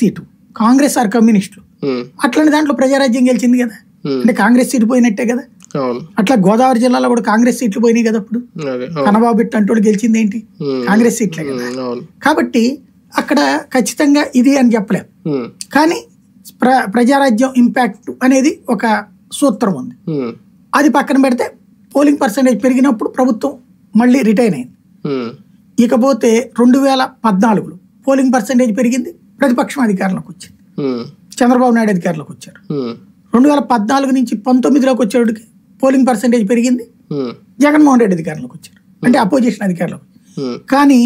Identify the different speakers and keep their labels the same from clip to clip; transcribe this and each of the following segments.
Speaker 1: Seat, Congress are కమ్యూనిస్టులు. అట్లాంటి దాంట్లో ప్రజారాజ్యం గెలిచింది కదా, అంటే కాంగ్రెస్ సీటు పోయినట్టే కదా. అట్లా గోదావరి జిల్లాలో కూడా కాంగ్రెస్ సీట్లు పోయినాయి కదా. అప్పుడు కన్నబాబు ఇట్లాంటి గెలిచింది ఏంటి, కాంగ్రెస్ సీట్లే కదా. కాబట్టి అక్కడ ఖచ్చితంగా ఇది అని చెప్పలేం. కానీ ప్రజారాజ్యం ఇంపాక్ట్ అనేది ఒక సూత్రం ఉంది. అది పక్కన పెడితే పోలింగ్ పర్సెంటేజ్ పెరిగినప్పుడు ప్రభుత్వం మళ్ళీ రిటైన్ అయింది. ఇకపోతే 2014లో పోలింగ్ పర్సెంటేజ్ పెరిగింది, ప్రతిపక్షం అధికారంలోకి వచ్చింది, చంద్రబాబు నాయుడు అధికారంలోకి వచ్చారు. 2014 నుంచి 19లోకి వచ్చేటికి పోలింగ్ పర్సెంటేజ్ పెరిగింది, జగన్మోహన్ రెడ్డి అధికారంలోకి వచ్చారు, అంటే అపోజిషన్ అధికారంలోకి. కానీ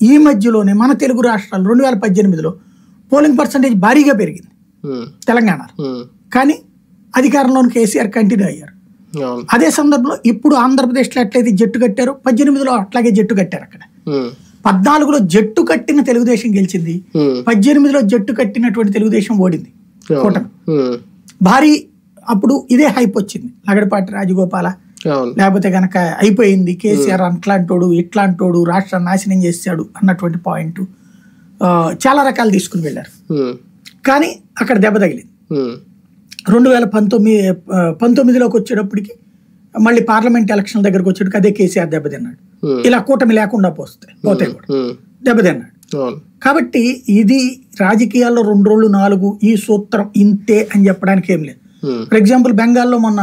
Speaker 1: ఈ మధ్యలోనే మన తెలుగు రాష్ట్రాలు 2018లో పోలింగ్ పర్సెంటేజ్ భారీగా పెరిగింది తెలంగాణ, కానీ అధికారంలోని కేసీఆర్ కంటిన్యూ అయ్యారు. అదే సందర్భంలో ఇప్పుడు ఆంధ్రప్రదేశ్లో ఎట్లయితే జట్టు కట్టారో 18లో అట్లాగే జట్టు కట్టారు. అక్కడ 14లో జట్టు కట్టిన తెలుగుదేశం గెలిచింది, 18లో జట్టు కట్టినటువంటి తెలుగుదేశం ఓడింది కూటమి. భారీ అప్పుడు ఇదే హైప్ వచ్చింది, లగడపాటి రాజగోపాల లేకపోతే గనక అయిపోయింది, కేసీఆర్ అట్లాంటోడు ఇట్లాంటోడు రాష్ట్రాన్ని నాశనం చేశాడు అన్నటువంటి పాయింట్ చాలా రకాలు తీసుకుని వెళ్ళారు. కానీ అక్కడ దెబ్బ తగిలింది. 2019లోకి వచ్చేటప్పటికి మళ్ళీ పార్లమెంట్ ఎలక్షన్ దగ్గరకు వచ్చేటప్పుడు అదే కేసీఆర్ దెబ్బతిన్నాడు. ఇలా కూటమి లేకుండా పోతే కూడా దెబ్బతిన్నాడు. కాబట్టి ఇది రాజకీయాల్లో 2 రోజులు 4 ఈ సూత్రం ఇంతే అని చెప్పడానికి ఏం లేదు. ఫర్ ఎగ్జాంపుల్ బెంగాల్లో మొన్న